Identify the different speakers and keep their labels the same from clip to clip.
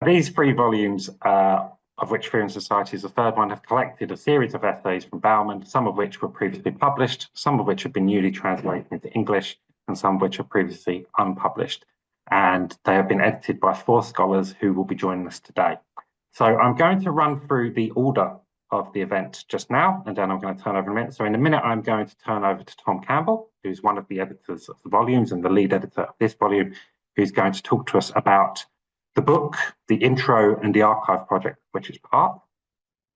Speaker 1: These three volumes, of which Theory and Society is the third one, have collected a series of essays from Bauman, some of which were previously published, some of which have been newly translated into English, and some of which are previously unpublished. And they have been edited by 4 scholars who will be joining us today. So I'm going to run through the order of the event just now, and then I'm going to turn over in a minute. So in a minute, I'm going to turn over to Tom Campbell, who's one of the editors of the volumes and the lead editor of this volume, who's going to talk to us about the book, the intro, and the archive project, which is part.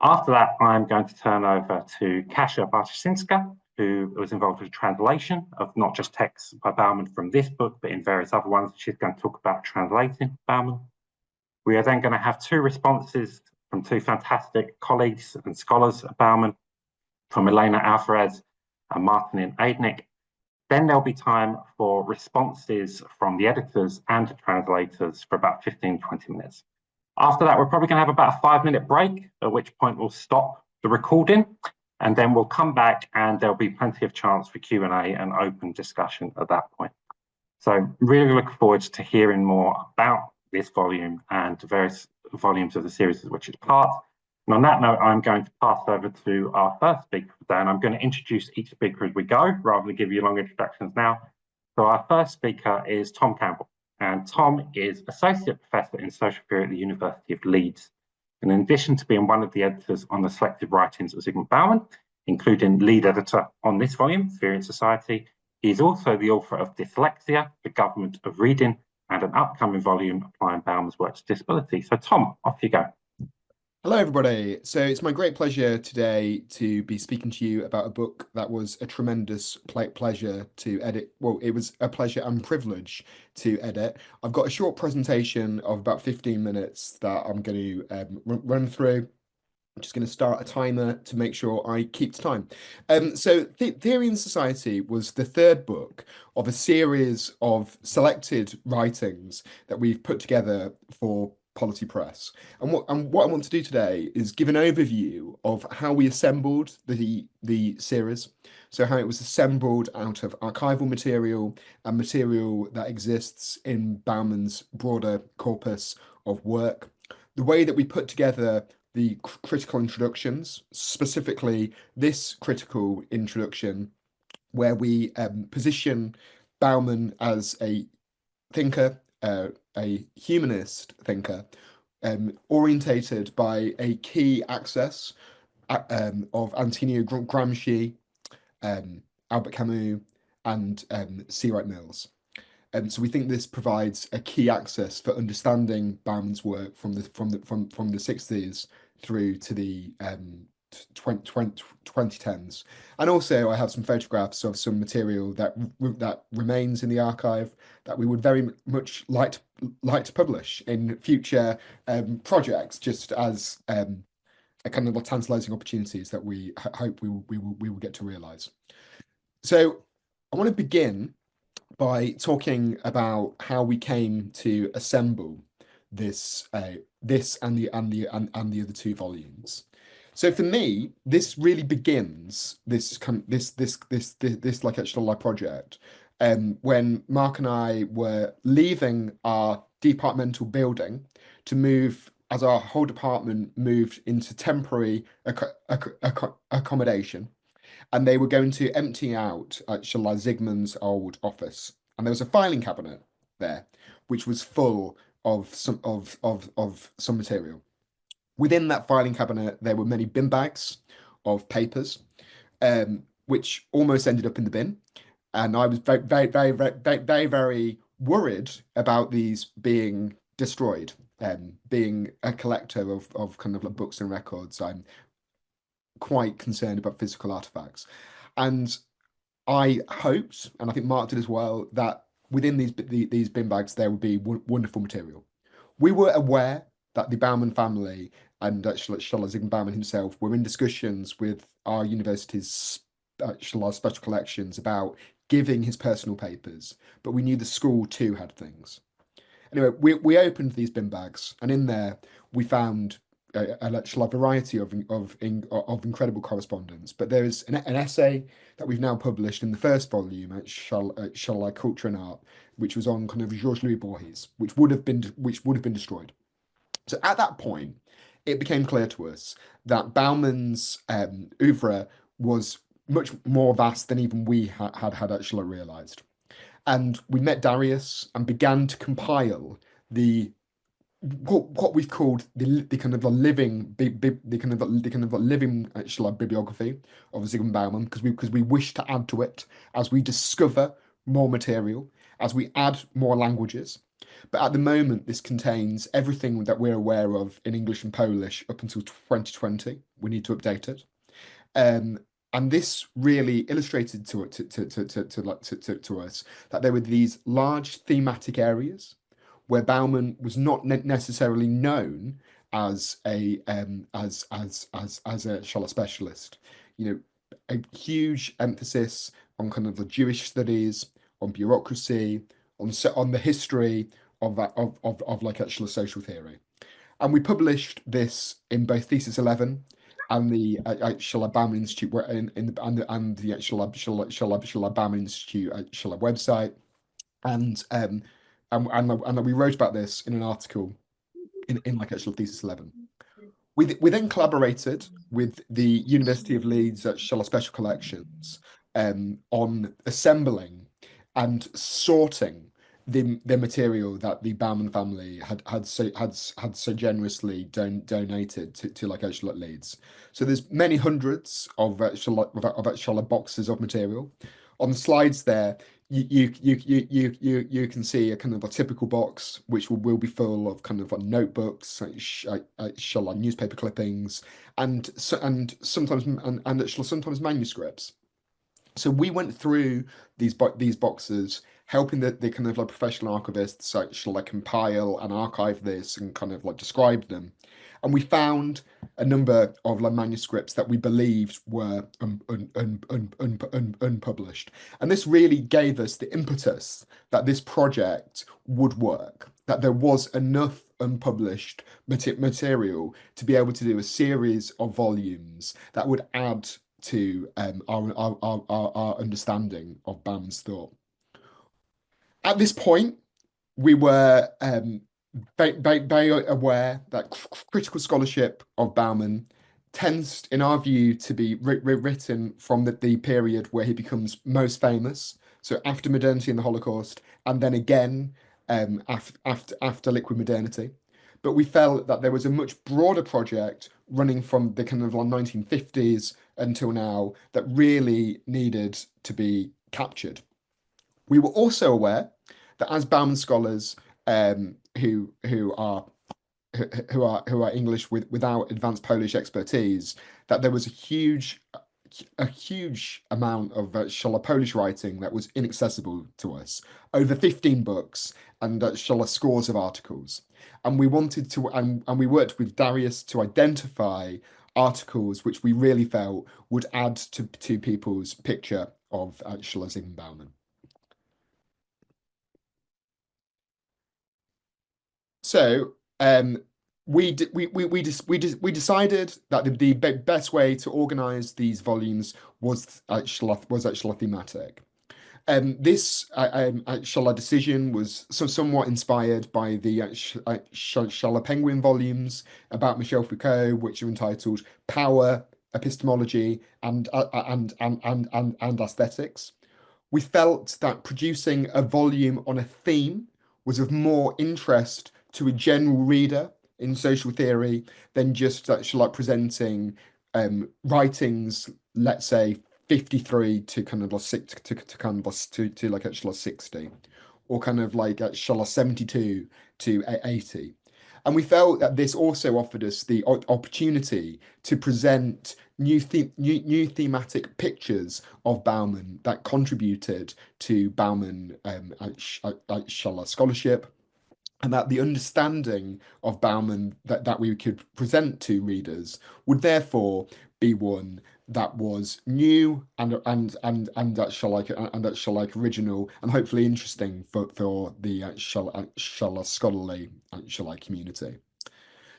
Speaker 1: After that, I'm going to turn over to Kasia Bartoszynska, who was involved with translation of not just texts by Bauman from this book, but in various other ones. She's going to talk about translating Bauman. We are then going to have 2 responses from 2 fantastic colleagues and scholars of Bauman, from Elena Alvarez and Martin Aidnik. Then there'll be time for responses from the editors and the translators for about 15, 20 minutes. After that, we're probably going to have about a 5-minute break, at which point we'll stop the recording, and then we'll come back and there'll be plenty of chance for Q&A and open discussion at that point. So really look forward to hearing more about this volume and the various volumes of the series of which it's part. And on that note, I'm going to pass over to our first speaker today, and I'm going to introduce each speaker as we go, rather than give you long introductions now. So our first speaker is Tom Campbell, and Tom is Associate Professor in Social Theory at the University of Leeds. And in addition to being one of the editors on the selected writings of Zygmunt Bauman, including lead editor on this volume, Theory and Society, he is also the author of Dyslexia, the Government of Reading, and an upcoming volume applying Bauman's work to disability. So Tom, off you go.
Speaker 2: Hello, everybody. So it's my great pleasure today to be speaking to you about a book that was a tremendous pleasure to edit. Well, it was a pleasure and privilege to edit. I've got a short presentation of about 15 minutes that I'm going to run through. I'm just going to start a timer to make sure I keep time. So Theory and Society was the 3rd book of a series of selected writings that we've put together for Polity Press. And what I want to do today is give an overview of how we assembled the series. So how it was assembled out of archival material and material that exists in Bauman's broader corpus of work. The way that we put together the critical introductions, specifically this critical introduction, where we position Bauman as a thinker, a humanist thinker, orientated by a key axis of Antonio Gramsci, Albert Camus, and C. Wright Mills. So we think this provides a key access for understanding Bauman's work from the 60s through to the 2010s. And also I have some photographs of some material that remains in the archive that we would very much like to publish in future projects, just as a kind of tantalizing opportunities that we hope we will get to realize. So I want to begin by talking about how we came to assemble this and the other 2 volumes. So for me, this really begins this like extra life project when Mark and I were leaving our departmental building to move, as our whole department moved into temporary accommodation, and they were going to empty out Zygmunt's old office, and there was a filing cabinet there which was full of some material. Within that filing cabinet, there were many bin bags of papers, which almost ended up in the bin. And I was very worried about these being destroyed. Being a collector of kind of like books and records, I'm quite concerned about physical artifacts. And I hoped, and I think Mark did as well, that within these bin bags there would be wonderful material. We were aware that the Bauman family and Zygmunt Bauman himself were in discussions with our university's special collections about giving his personal papers, but we knew the school too had things. Anyway, we opened these bin bags, and in there we found a variety of incredible correspondence. But there is an essay that we've now published in the 1st volume at Culture and Art, which was on kind of Georges Louis Borges, which would have been destroyed. So at that point, it became clear to us that Bauman's oeuvre was much more vast than even we had actually realized. And we met Darius and began to compile the what we've called the kind of the living living actual bibliography of Zygmunt Bauman, because we wish to add to it as we discover more material, as we add more languages. But at the moment, this contains everything that we're aware of in English and Polish up until 2020. We need to update it. And this really illustrated to us that there were these large thematic areas where Bauman was not necessarily known as a shall I specialist. You know, a huge emphasis on kind of the Jewish studies, on bureaucracy, on the history of like actual social theory. And we published this in both Thesis 11 and the Bauman Institute and the Bauman Institute website, and we wrote about this in an article in like actual Thesis 11. We then collaborated with the University of Leeds Special Collections on assembling and sorting the material that the Bauman family had so generously donated to like actual at Leeds. So there's many hundreds of boxes of material. On the slides there, you can see a kind of a typical box which will be full of kind of notebooks, newspaper clippings, and sometimes manuscripts. So we went through these boxes, helping the kind of like professional archivists actually like compile and archive this and kind of like describe them. And we found a number of like manuscripts that we believed were unpublished. And this really gave us the impetus that this project would work, that there was enough unpublished material to be able to do a series of volumes that would add to our understanding of Bauman's thought. At this point, we were very aware that critical scholarship of Bauman tends, in our view, to be written from the period where he becomes most famous, so after modernity and the Holocaust, and then again after liquid modernity. But we felt that there was a much broader project running from the kind of like 1950s until now that really needed to be captured. We were also aware that as Bauman scholars who are English without advanced Polish expertise, that there was a huge amount of Polish writing that was inaccessible to us. Over 15 books and scores of articles. And we wanted to, and we worked with Darius to identify articles which we really felt would add to people's picture of Zygmunt Bauman. So we decided that the best way to organize these volumes was actually thematic. This decision was somewhat inspired by the Penguin volumes about Michel Foucault, which are entitled "Power, Epistemology, and Aesthetics." We felt that producing a volume on a theme was of more interest to a general reader in social theory than just presenting writings, let's say 53 to kind of like 6 to like 60, or kind of like 72 to 80. And we felt that this also offered us the opportunity to present new thematic pictures of Bauman that contributed to Bauman scholarship, and that the understanding of Bauman that we could present to readers would therefore be one that was new and original and hopefully interesting for the scholarly community.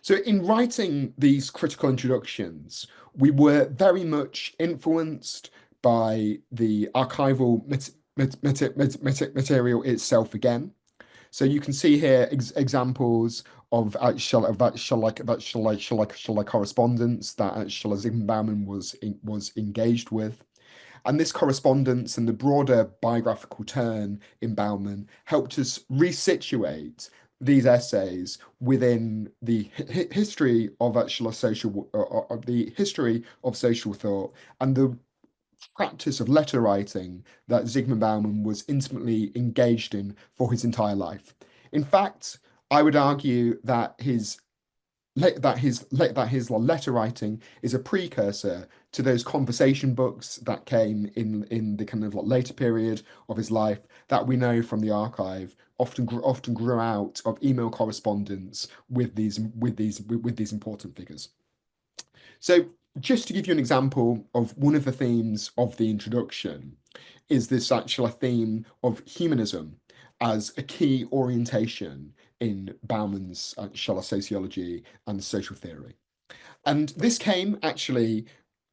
Speaker 2: So in writing these critical introductions, we were very much influenced by the archival material itself again. So you can see here examples correspondence that Zygmunt Bauman was engaged with. And this correspondence and the broader biographical turn in Bauman helped us resituate these essays within the history of social thought and the practice of letter writing that Zygmunt Bauman was intimately engaged in for his entire life. In fact, I would argue that his letter writing is a precursor to those conversation books that came in the kind of later period of his life that we know from the archive often grew out of email correspondence with these important figures. So just to give you an example of one of the themes of the introduction is this actual theme of humanism as a key orientation in Bauman's sociology and social theory. And this came actually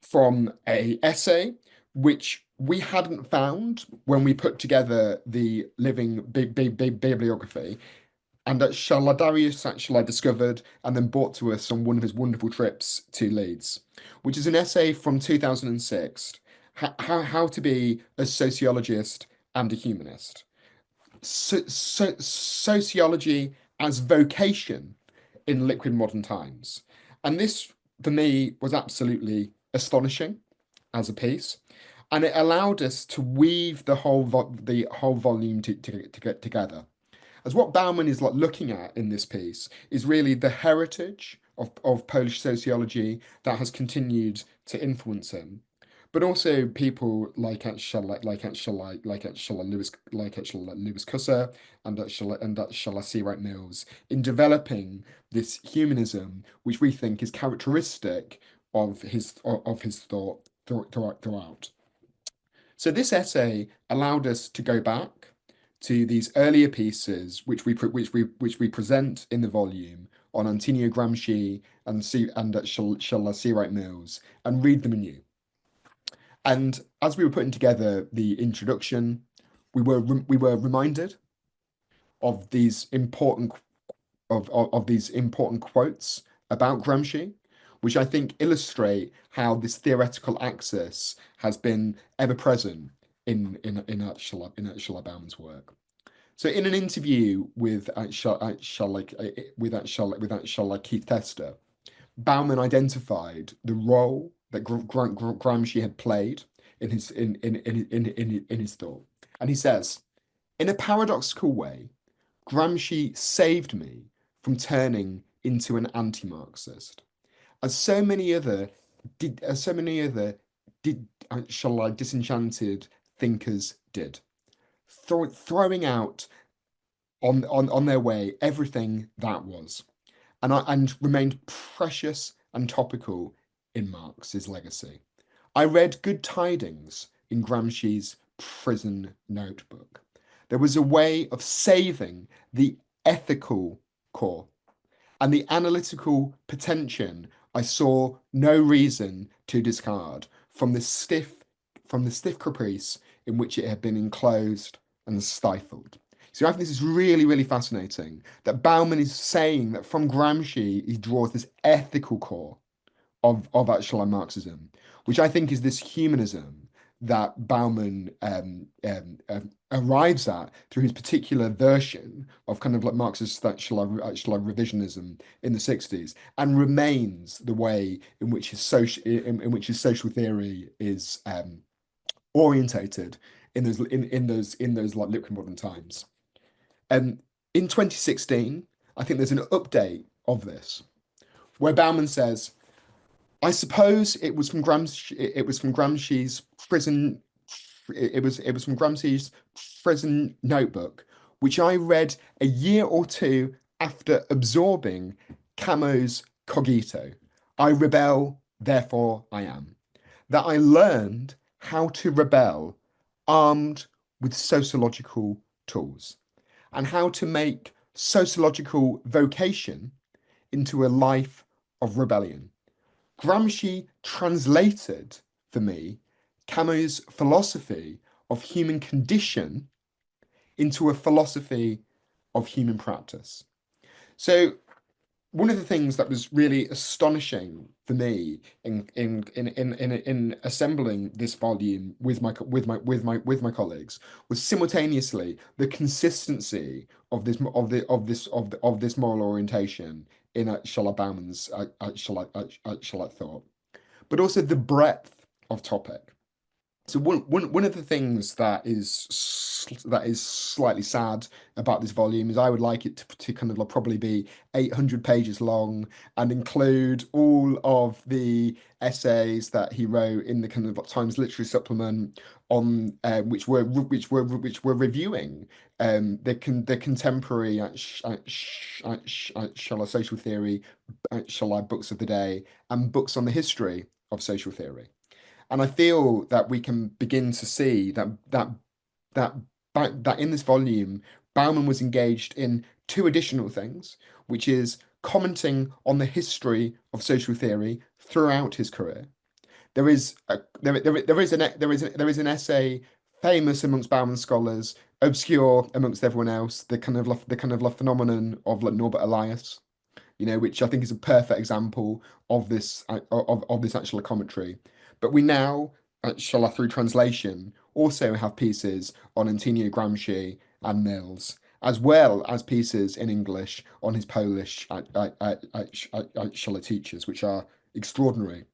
Speaker 2: from an essay which we hadn't found when we put together the living bibliography, and that Darius actually discovered and then brought to us on one of his wonderful trips to Leeds, which is an essay from 2006, How to Be a Sociologist and a Humanist. Sociology as vocation in liquid modern times. And this, for me, was absolutely astonishing as a piece. And it allowed us to weave the whole volume together. As what Bauman is looking at in this piece is really the heritage of Polish sociology that has continued to influence him, but also people like Lewis Kusser and C. Wright Mills in developing this humanism, which we think is characteristic of his thought throughout. So this essay allowed us to go back to these earlier pieces, which we present in the volume on Antonio Gramsci and C. Wright Mills, and read them anew. And as we were putting together the introduction, we were reminded of these important quotes about Gramsci, which I think illustrate how this theoretical axis has been ever present in Bauman's work. So in an interview with Keith Tester, Bauman identified the role that Gramsci had played in his thought, and he says, in a paradoxical way, Gramsci saved me from turning into an anti-Marxist, as so many other disenchanted thinkers did, throwing out on their way everything that was, and remained precious and topical in Marx's legacy. I read Good Tidings in Gramsci's prison notebook. There was a way of saving the ethical core, and the analytical pretension I saw no reason to discard from the stiff caprice in which it had been enclosed and stifled. So I think this is really, really fascinating that Bauman is saying that from Gramsci he draws this ethical core of actual Marxism, which I think is this humanism that Bauman arrives at through his particular version of kind of like Marxist actual revisionism in the 60s, and remains the way in which his social theory is orientated in those like liquid modern times. In 2016, I think there's an update of this where Bauman says, I suppose it was from Gramsci's prison. It was from Gramsci's prison notebook, which I read a year or two after absorbing Camus' Cogito. I rebel, therefore I am. That I learned how to rebel armed with sociological tools, and how to make sociological vocation into a life of rebellion. Gramsci translated, for me, Camus' philosophy of human condition into a philosophy of human practice. So one of the things that was really astonishing for me in assembling this volume with my colleagues was simultaneously the consistency of this moral orientation in Charlotte Bauman's Charlotte thought, but also the breadth of topic. So one of the things that is slightly sad about this volume is I would like it to kind of like probably be 800 pages long and include all of the essays that he wrote in the kind of like Times Literary Supplement on which were reviewing the contemporary shall I social theory, shall I books of the day, and books on the history of social theory. And I feel that we can begin to see that that in this volume, Bauman was engaged in two additional things, which is commenting on the history of social theory throughout his career. There is an essay famous amongst Bauman scholars, obscure amongst everyone else, the kind of phenomenon of like Norbert Elias, which I think is a perfect example of this of this actual commentary. But we now, through translation, also have pieces on Antonio Gramsci and Mills, as well as pieces in English on his Polish teachers, which are extraordinary.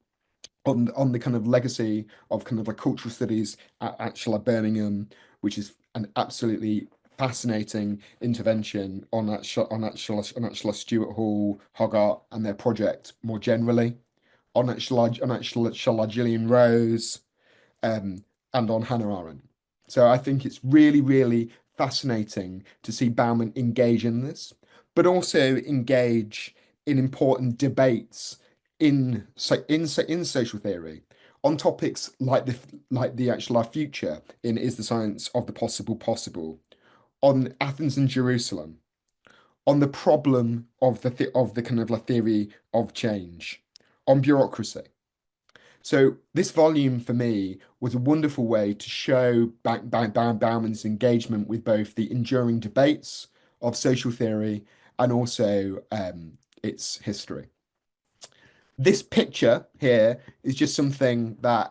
Speaker 2: On the kind of legacy of kind of like cultural studies at Birmingham, which is an absolutely fascinating intervention on Stuart Hall, Hogarth, and their project more generally, on Gillian Rose, and on Hannah Arendt. So I think it's really, really fascinating to see Bauman engage in this, but also engage in important debates in social theory on topics like the actual our future in Is the Science of the Possible Possible, on Athens and Jerusalem, on the problem of the kind of theory of change, on bureaucracy. So this volume for me was a wonderful way to show Bauman's engagement with both the enduring debates of social theory and also its history. This picture here is just something that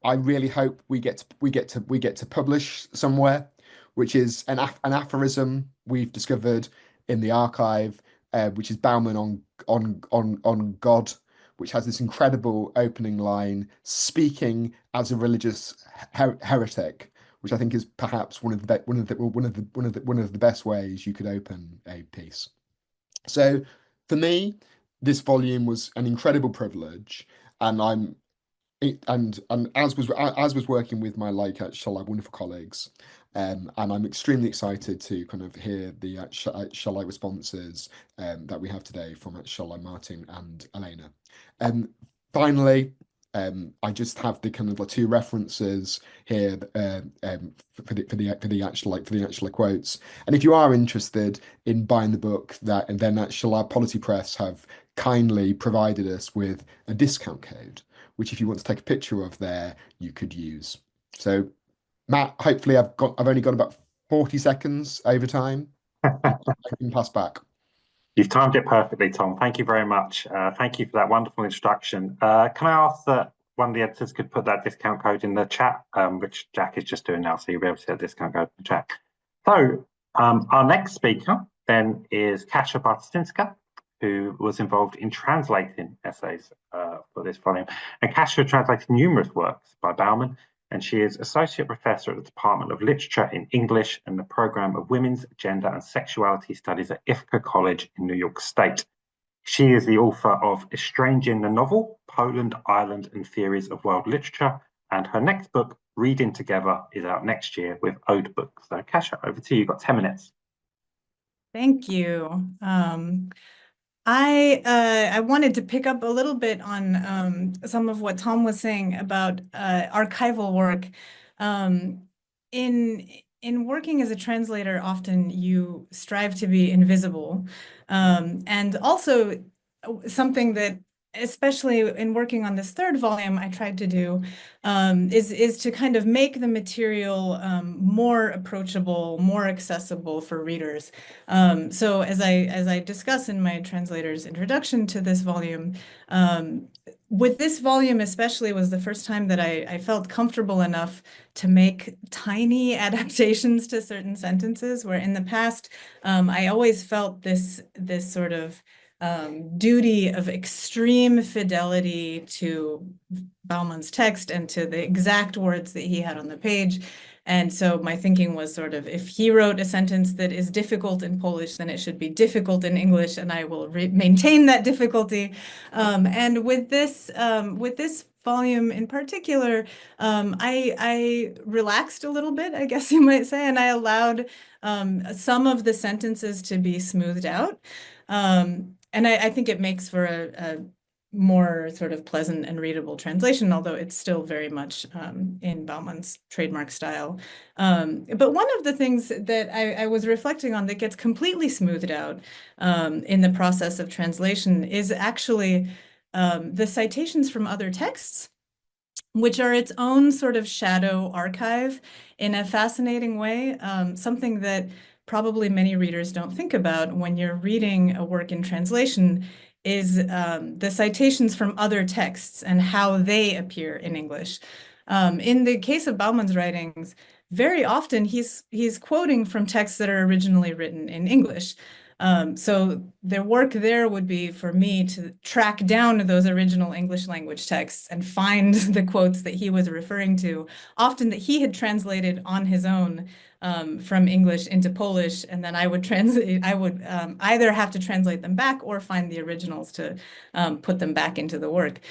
Speaker 2: I really hope we get to publish somewhere, which is an aphorism we've discovered in the archive, which is Bauman on God, which has this incredible opening line, speaking as a religious heretic, which I think is perhaps one of the best ways you could open a piece. So for me, this volume was an incredible privilege, and as was working with my wonderful colleagues, and I'm extremely excited to kind of hear the responses that we have today from Martin and Elena. Finally, I just have the kind of the two references here for the actual quotes. And if you are interested in buying the book, then Polity Press have kindly provided us with a discount code, which if you want to take a picture of there, you could use. So, Matt, hopefully I've only got about 40 seconds over time. I can pass back.
Speaker 1: You've timed it perfectly, Tom. Thank you very much. Thank you for that wonderful introduction. Can I ask that one of the editors could put that discount code in the chat, which Jack is just doing now, so you'll be able to see that discount code in the chat. So our next speaker then is Kasia Bartoszynska, who was involved in translating essays for this volume. And Kasia translated numerous works by Bauman, and she is Associate Professor at the Department of Literature in English and the Program of Women's, Gender and Sexuality Studies at Ithaca College in New York State. She is the author of Estranging the Novel, Poland, Ireland and Theories of World Literature, and her next book, Reading Together, is out next year with Ode Books. So Kasia, over to you. You've got 10 minutes.
Speaker 3: Thank you. I wanted to pick up a little bit on some of what Tom was saying about archival work. In working as a translator, often you strive to be invisible, and also something that especially in working on this third volume, I tried to do is to kind of make the material more approachable, more accessible for readers. So as I discuss in my translator's introduction to this volume, with this volume especially was the first time that I felt comfortable enough to make tiny adaptations to certain sentences, where in the past I always felt this sort of duty of extreme fidelity to Bauman's text and to the exact words that he had on the page. And so my thinking was sort of, if he wrote a sentence that is difficult in Polish, then it should be difficult in English, and I will maintain that difficulty. And with this volume in particular, I relaxed a little bit, I guess you might say, and I allowed some of the sentences to be smoothed out. And I think it makes for a more sort of pleasant and readable translation, although it's still very much in Bauman's trademark style. But one of the things that I was reflecting on that gets completely smoothed out in the process of translation is actually the citations from other texts, which are its own sort of shadow archive in a fascinating way, something that probably many readers don't think about when you're reading a work in translation is the citations from other texts and how they appear in English. In the case of Bauman's writings, very often he's quoting from texts that are originally written in English. So the work there would be for me to track down those original English language texts and find the quotes that he was referring to, often that he had translated on his own from English into Polish, and then I would either have to translate them back or find the originals to put them back into the work.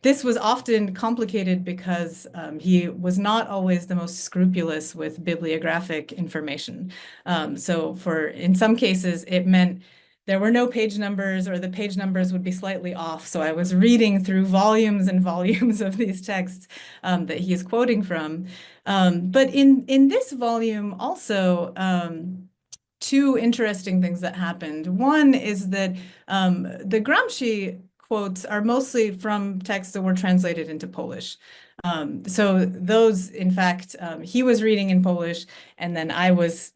Speaker 3: This was often complicated because he was not always the most scrupulous with bibliographic information. So in some cases, it meant there were no page numbers, or the page numbers would be slightly off. So I was reading through volumes and volumes of these texts that he's quoting from. But in this volume also, two interesting things that happened. One is that the Gramsci quotes are mostly from texts that were translated into Polish. So those, in fact, he was reading in Polish, and then I was,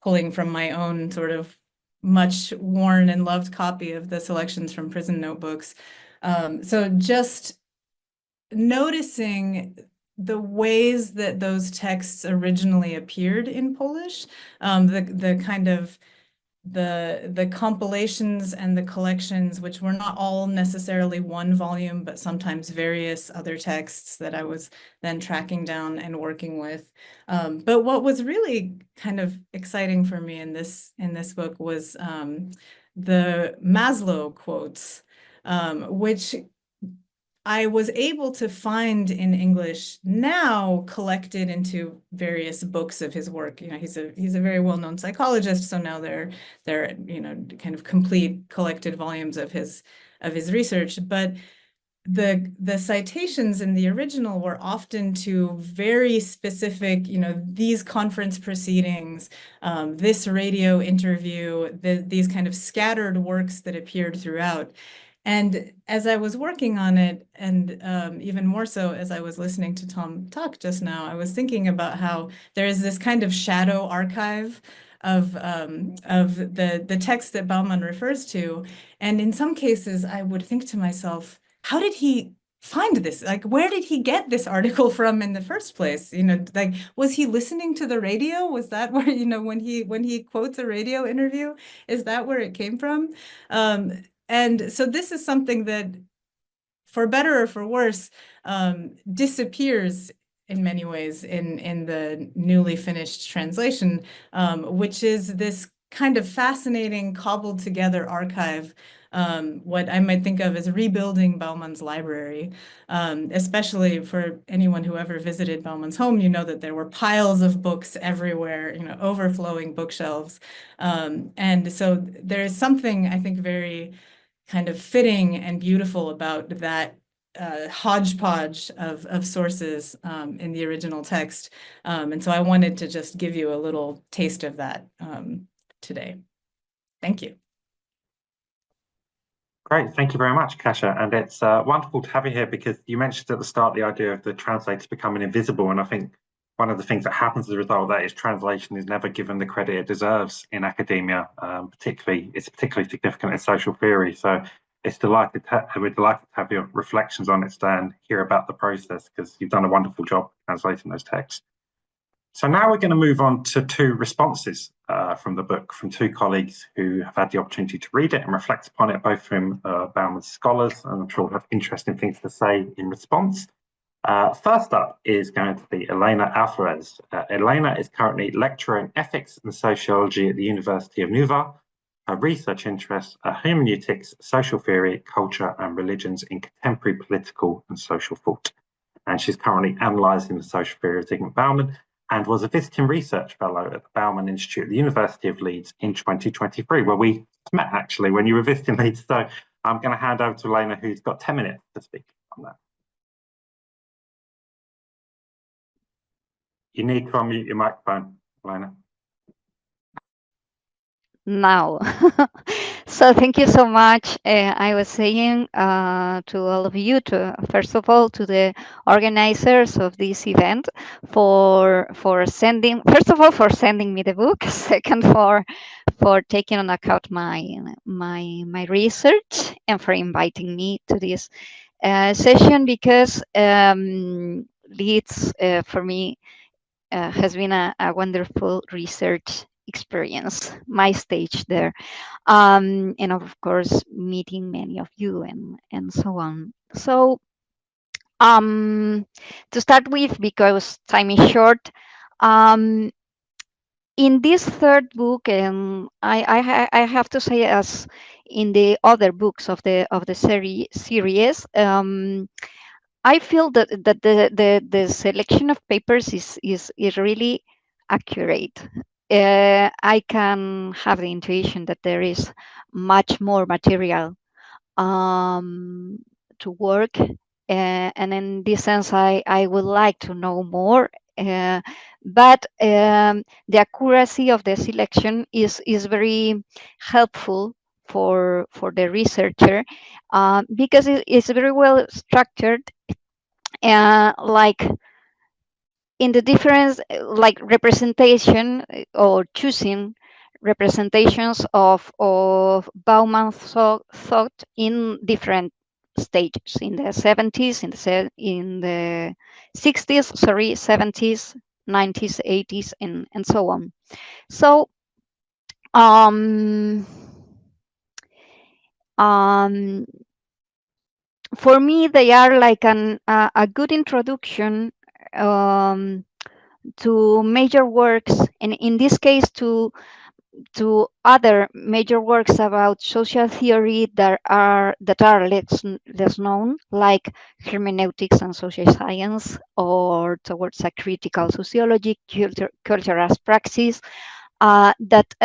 Speaker 3: pulling from my own sort of much worn and loved copy of the selections from prison notebooks. So just noticing the ways that those texts originally appeared in Polish, the kind of the compilations and the collections, which were not all necessarily one volume, but sometimes various other texts that I was then tracking down and working with. But what was really kind of exciting for me in this book was the Maslow quotes, which I was able to find in English now collected into various books of his work. He's a very well-known psychologist, so now they're kind of complete collected volumes of his research. But the citations in the original were often to very specific, these conference proceedings, this radio interview, these kind of scattered works that appeared throughout. And as I was working on it, and even more so as I was listening to Tom talk just now, I was thinking about how there is this kind of shadow archive of the text that Bauman refers to. And in some cases, I would think to myself, how did he find this? Like, where did he get this article from in the first place? Like, was he listening to the radio? Was that where, when he quotes a radio interview, is that where it came from? And so this is something that, for better or for worse, disappears in many ways in the newly finished translation, which is this kind of fascinating cobbled together archive, what I might think of as rebuilding Bauman's library, especially for anyone who ever visited Bauman's home. That there were piles of books everywhere, overflowing bookshelves. And so there is something, I think, very kind of fitting and beautiful about that hodgepodge of sources in the original text. And so I wanted to just give you a little taste of that today. Thank you.
Speaker 1: Great, thank you very much, Kasia. And it's wonderful to have you here because you mentioned at the start the idea of the translators becoming invisible. And I think one of the things that happens as a result of that is translation is never given the credit it deserves in academia. It's particularly significant in social theory. So we're delighted to have your reflections on it today and hear about the process, because you've done a wonderful job translating those texts. So now we're going to move on to two responses from the book from two colleagues who have had the opportunity to read it and reflect upon it, both from Bauman's scholars, and I'm sure we'll have interesting things to say in response. First up is going to be Elena Alvarez. Elena is currently lecturer in ethics and sociology at the University of Nouveau. Her research interests are hermeneutics, social theory, culture, and religions in contemporary political and social thought. And she's currently analysing the social theory of Zygmunt Bauman, and was a visiting research fellow at the Bauman Institute at the University of Leeds in 2023, where we met actually when you were visiting Leeds. So I'm going to hand over to Elena, who's got 10 minutes to speak on that. You need to unmute your microphone, Elena.
Speaker 4: Now. So thank you so much. I was saying to all of you, first of all, to the organizers of this event for sending, first of all, for sending me the book. Second, for taking on account my research, and for inviting me to this session, because Leeds for me has been a wonderful research experience, my stage there, and of course meeting many of you and so on. So to start with, because time is short, in this third book, and I have to say, as in the other books of the series, I feel that the selection of papers is really accurate. I can have the intuition that there is much more material to work, and in this sense, I would like to know more. But the accuracy of the selection is very helpful for the researcher, because it's very well structured, like in the difference, like representation, or choosing representations of Bauman's thought in different stages, in the 70s, in the 60s, sorry, 70s, 90s, 80s, and so on. So for me, they are like a good introduction to major works, and in this case to other major works about social theory that are less known, like hermeneutics and social science, or towards a critical sociology, culture as praxis, that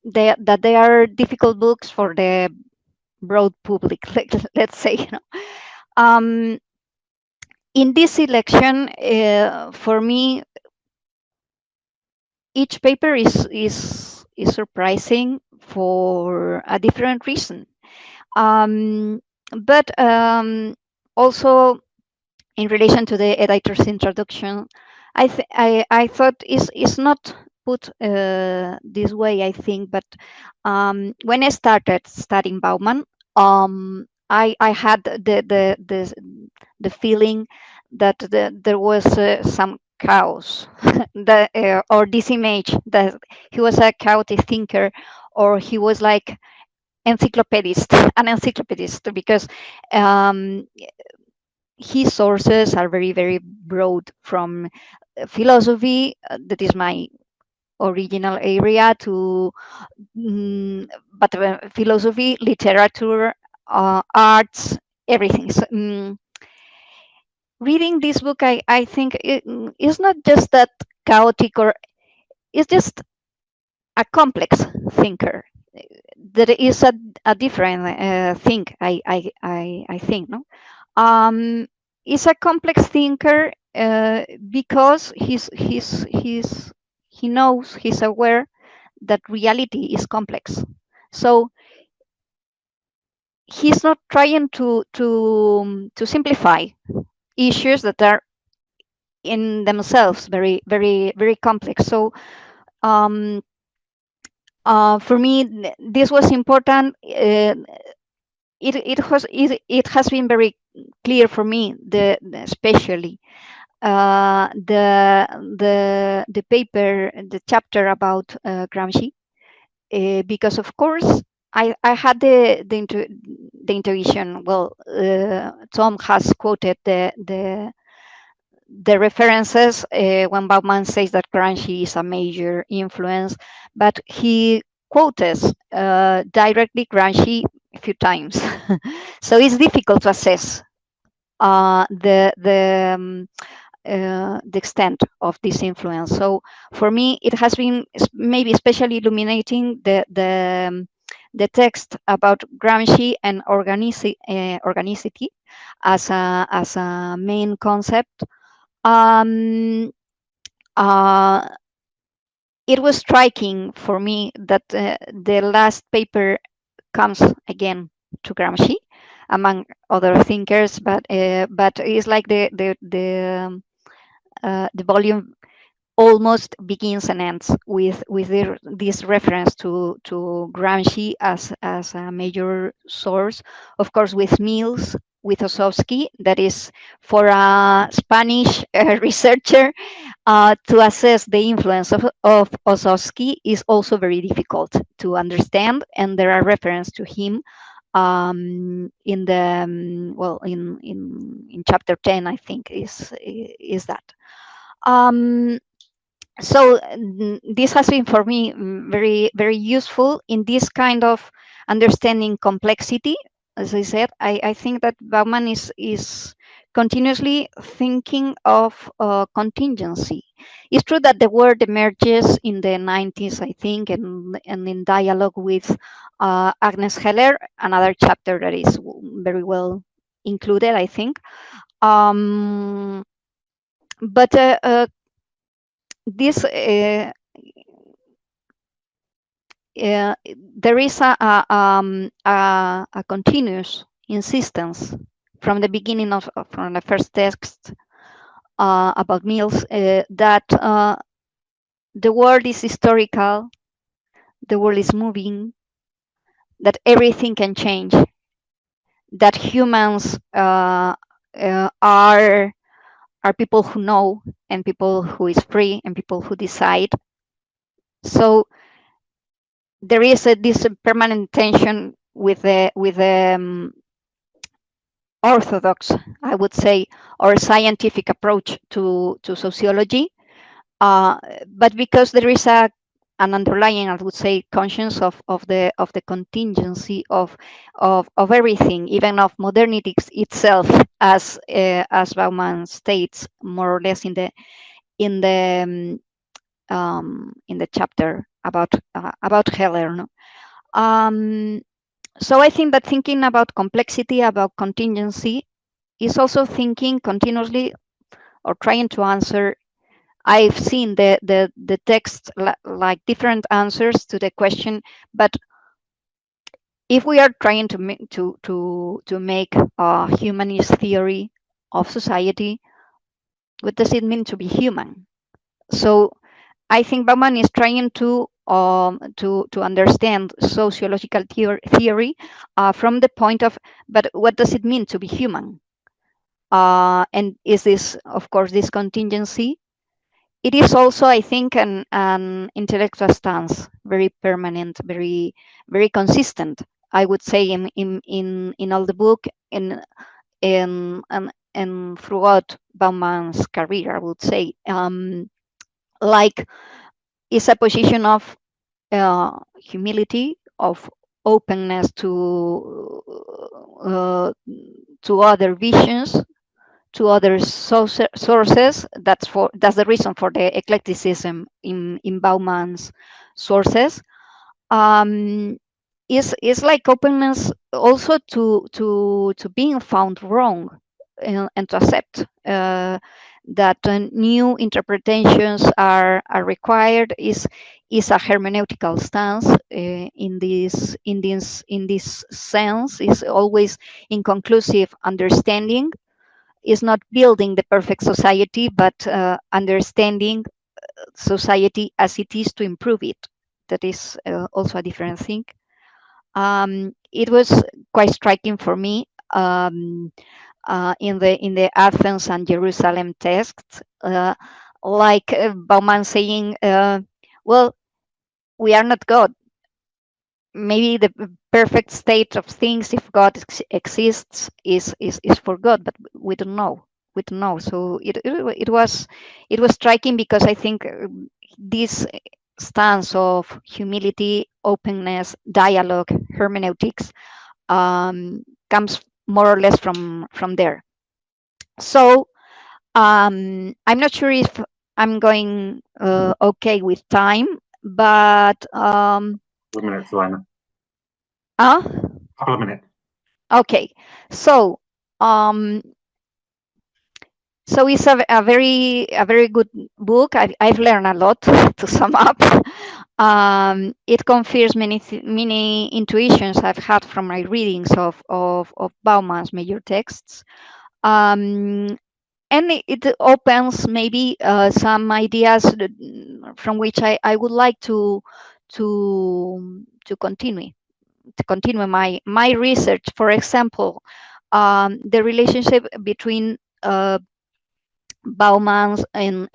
Speaker 4: they are difficult books for the broad public, let's say. In this election, for me, each paper is surprising for a different reason, but also in relation to the editor's introduction, I thought is not put this way, I think, but when I started studying Bauman, I had the feeling that there was some chaos, or this image that he was a chaotic thinker, or he was like an encyclopedist, because his sources are very, very broad, from philosophy, that is my original area, to but philosophy, literature, arts, everything. So, reading this book, I think it's not just that chaotic, or it's just a complex thinker. That is a different thing. I think, no. Is a complex thinker because he knows, he's aware that reality is complex. So he's not trying to simplify issues that are in themselves very, very, very complex. So for me, this was important. It has been very clear for me, especially the paper, the chapter about Gramsci, because of course I had the intuition. Well, Tom has quoted the references when Bauman says that Gramsci is a major influence, but he quotes directly Gramsci a few times. So it's difficult to assess the extent of this influence. So for me, it has been maybe especially illuminating the text about Gramsci and organicity as a main concept. It was striking for me that the last paper comes again to Gramsci, among other thinkers, but it's like the volume almost begins and ends with this reference to Gramsci as a major source. Of course, with Mills, with Ossowski, that is for a Spanish researcher to assess the influence of Ossowski is also very difficult to understand, and there are references to him in the well in chapter 10, I think is that. So this has been for me very, very useful in this kind of understanding complexity. As I said, I think that Bauman is continuously thinking of contingency. It's true that the word emerges in the 90s, I think, and in dialogue with Agnes Heller, another chapter that is very well included, I think. But this there is a continuous insistence from the beginning from the first text about Mills that the world is historical, the world is moving, that everything can change, that humans are people who know, and people who is free, and people who decide. So there is this permanent tension with the orthodox, I would say, or scientific approach to sociology, but because there is an underlying, I would say, conscience of the contingency of everything, even of modernity itself, as Bauman states more or less in the chapter about Heller. No? So I think that thinking about complexity, about contingency, is also thinking continuously or trying to answer. I've seen the text like different answers to the question, but if we are trying to make a humanist theory of society, what does it mean to be human? So I think Bauman is trying to understand sociological theory from the point of, but what does it mean to be human? And is this, of course, this contingency? It is also, I think, an intellectual stance, very permanent, very, very consistent. I would say in all the book, and throughout Bauman's career, I would say, like, it's a position of humility, of openness to other visions, to other sources. That's the reason for the eclecticism in Bauman's sources. Is like openness also to being found wrong, and to accept that new interpretations are required is a hermeneutical stance in this sense. Is always inconclusive understanding. Is not building the perfect society, but understanding society as it is to improve it. That is also a different thing. It was quite striking for me in the Athens and Jerusalem texts, like Bauman saying, "Well, we are not God. Maybe the perfect state of things, if God exists, is for God, but we don't know. We don't know." So it was striking, because I think this stance of humility, openness, dialogue, hermeneutics comes more or less from there. So I'm not sure if I'm going okay with time, but
Speaker 1: 2 minutes, Elena. Couple of minutes.
Speaker 4: Okay, so so it's a very good book. I've learned a lot to sum up. It confirms many intuitions I've had from my readings of Bauman's major texts. And it opens maybe some ideas from which I would like to continue my research. For example, the relationship between Bauman's and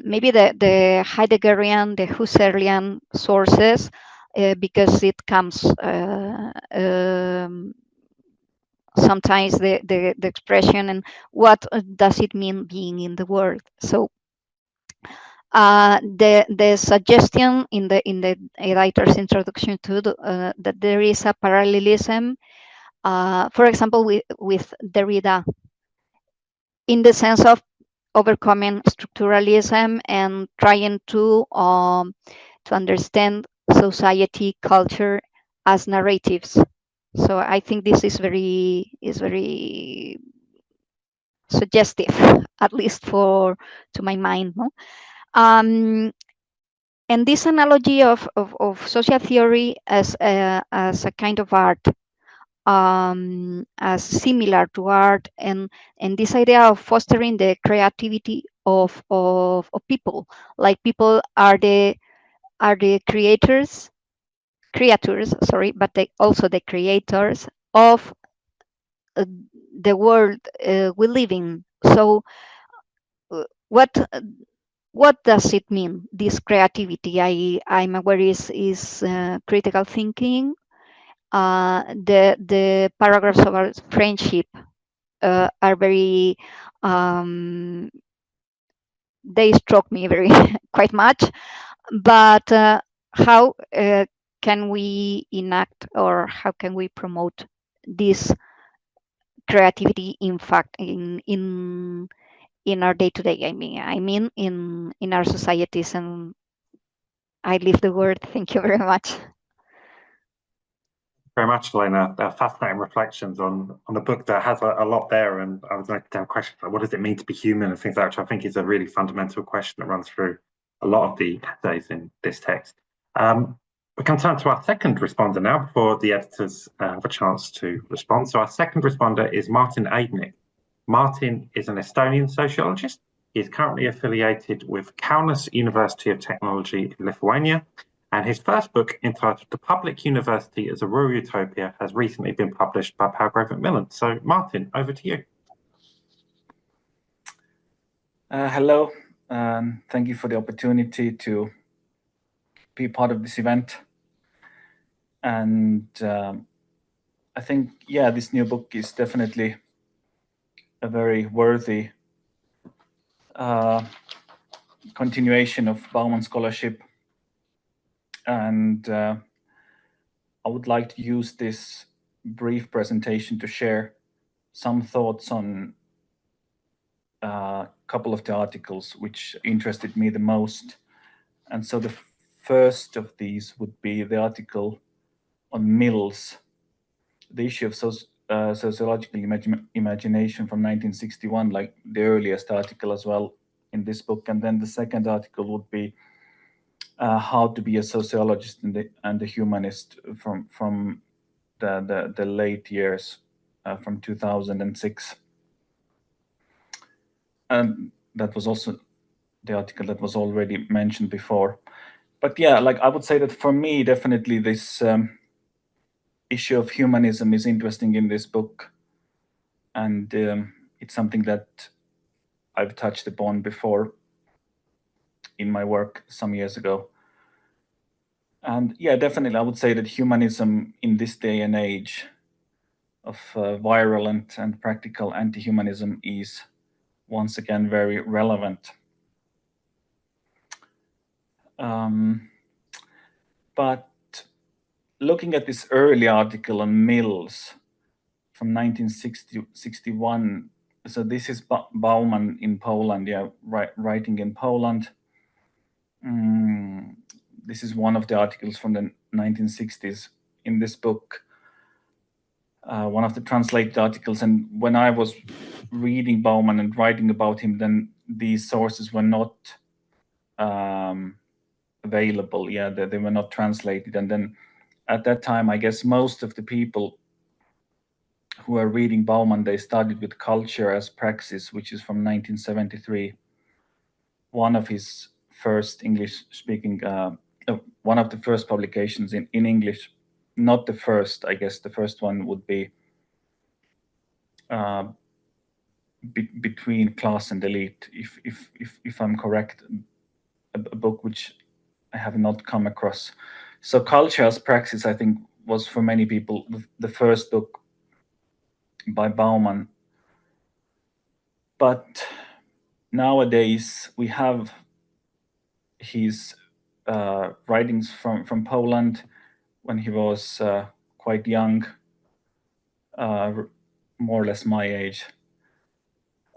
Speaker 4: maybe the Heideggerian, the Husserlian sources, because it comes sometimes the expression and what does it mean being in the world. So the suggestion in the writer's introduction to that there is a parallelism, for example, with Derrida, in the sense of overcoming structuralism and trying to understand society, culture as narratives. So I think this is very suggestive, at least to my mind. No? And this analogy of social theory as a kind of art, as similar to art, and this idea of fostering the creativity of people, like people are the creators, sorry, but they also the creators of the world we live in. So what does it mean, this creativity? I'm aware is critical thinking. The paragraphs about friendship are very they struck me very quite much. But how can we enact, or how can we promote this creativity, in fact, in our day-to-day? I mean in our societies. And I leave the word. Thank you very much.
Speaker 1: Very much, Elena. Fascinating reflections on a book that has a lot there, and I would like to have questions like, what does it mean to be human, and things like that, which I think is a really fundamental question that runs through a lot of the essays in this text. We can turn to our second responder now before the editors have a chance to respond. So our second responder is Martin Aidnik. Martin is an Estonian sociologist. He is currently affiliated with Kaunas University of Technology in Lithuania, and his first book, entitled The Public University as a Rural Utopia, has recently been published by Palgrave Macmillan. So Martin, over to you.
Speaker 5: Hello, thank you for the opportunity to be part of this event. And I think, yeah, this new book is definitely a very worthy continuation of Bauman scholarship. And I would like to use this brief presentation to share some thoughts on a couple of the articles which interested me the most. And so the first of these would be the article on mills, the issue of sociological imagination from 1961, like the earliest article as well in this book. And then the second article would be how to be a sociologist and a humanist from the late years, from 2006. And that was also the article that was already mentioned before. But yeah, like I would say that for me, definitely this issue of humanism is interesting in this book. And it's something that I've touched upon before in my work some years ago. And yeah, definitely, I would say that humanism in this day and age of virulent and practical anti-humanism is once again very relevant. But looking at this early article on Mills from 1961, so this is Bauman in Poland, yeah, writing in Poland. This is one of the articles from the 1960s in this book, one of the translated articles. And when I was reading Bauman and writing about him, then these sources were not available. Yeah, they were not translated. And then at that time, I guess most of the people who were reading Bauman, they started with Culture as Praxis, which is from 1973. One of his first English-speaking, one of the first publications in English. Not the first, I guess the first one would be Between Class and Elite, if I'm correct, a book which I have not come across. So Culture as Praxis, I think, was for many people the first book by Bauman. But nowadays we have his writings from Poland when he was quite young, more or less my age.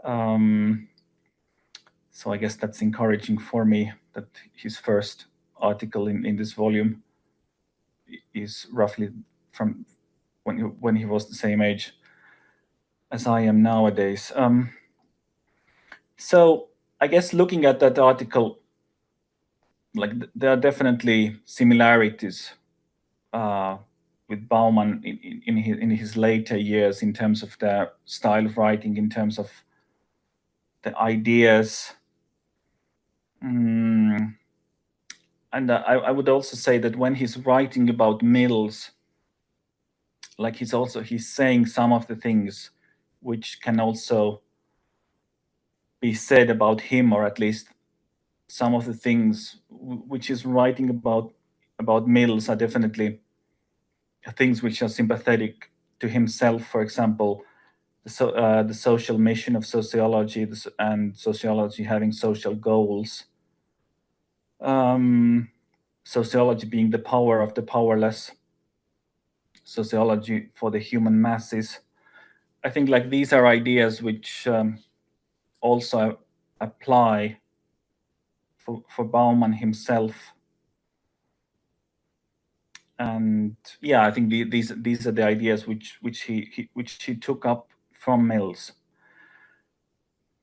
Speaker 5: So I guess that's encouraging for me that his first article in this volume is roughly from when he was the same age as I am nowadays. So I guess looking at that article, like there are definitely similarities with Bauman in his later years in terms of the style of writing, in terms of the ideas. And I would also say that when he's writing about Mills, like he's saying some of the things which can also be said about him, or at least some of the things which he's writing about Mills are definitely things which are sympathetic to himself. For example, the social mission of sociology, and sociology having social goals. Sociology being the power of the powerless, sociology for the human masses. I think like these are ideas which also apply for Bauman himself. And yeah, I think these are the ideas which he took up from Mills.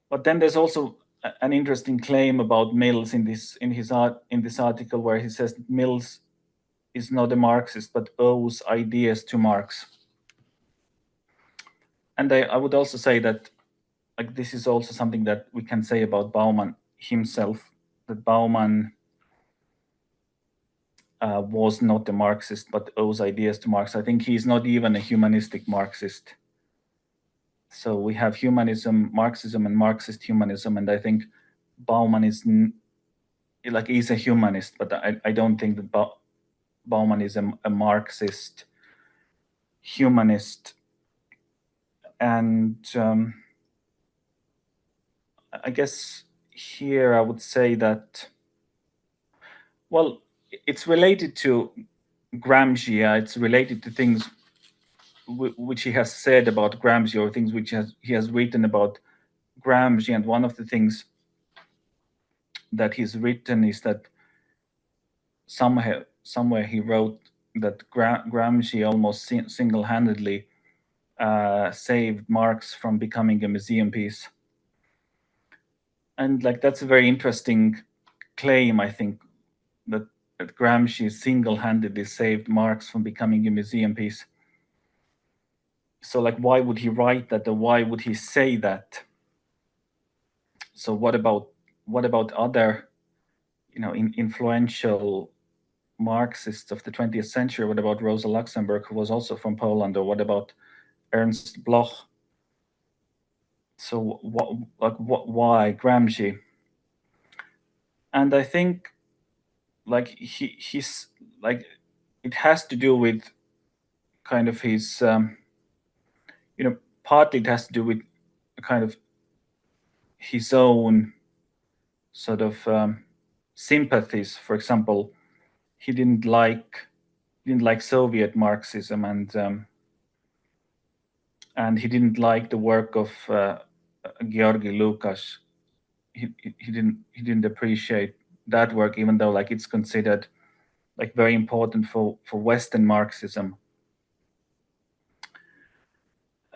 Speaker 5: But then there's also an interesting claim about Mills in this article, where he says that Mills is not a Marxist but owes ideas to Marx. And I would also say that like this is also something that we can say about Bauman himself, that Bauman was not a Marxist but owes ideas to Marx. I think he's not even a humanistic Marxist. So we have humanism, Marxism, and Marxist humanism, and I think Bauman is he's a humanist, but I don't think that Bauman is a Marxist humanist. And I guess here I would say that, well, it's related to Gramsci. It's related to things which he has said about Gramsci, or things which he has written about Gramsci. And one of the things that he's written is that somewhere he wrote that Gramsci almost single-handedly saved Marx from becoming a museum piece. And like that's a very interesting claim, I think, that Gramsci single-handedly saved Marx from becoming a museum piece. So like, why would he write that, or why would he say that? So what about other, influential Marxists of the 20th century? What about Rosa Luxemburg, who was also from Poland, or what about Ernst Bloch? So why Gramsci? And I think like he's like, it has to do with kind of his partly it has to do with kind of his own sort of sympathies. For example, he didn't like Soviet Marxism, and he didn't like the work of Georgi Lukács. He didn't appreciate that work, even though like it's considered like very important for Western Marxism.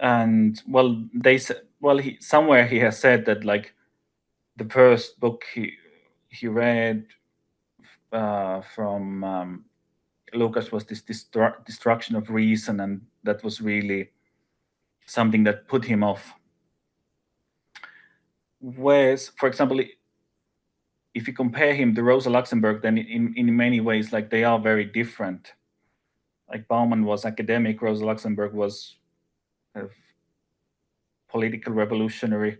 Speaker 5: And well, somewhere he has said that like the first book he read from Lukács was this Destruction of Reason, and that was really something that put him off. Whereas, for example, if you compare him to Rosa Luxemburg, then in many ways, like they are very different. Like Bauman was academic, Rosa Luxemburg was a political revolutionary.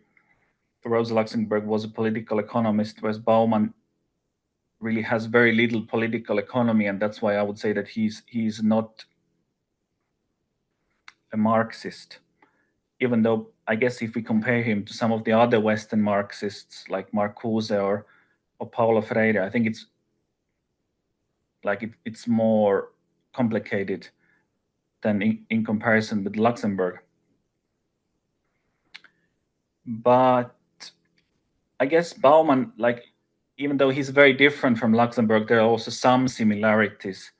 Speaker 5: Rosa Luxemburg was a political economist, whereas Bauman really has very little political economy, and that's why I would say that he's not a Marxist. Even though I guess if we compare him to some of the other Western Marxists like Marcuse or Paulo Freire, I think it's like it's more complicated than in comparison with Luxemburg. But I guess Bauman, like, even though he's very different from Luxemburg, there are also some similarities.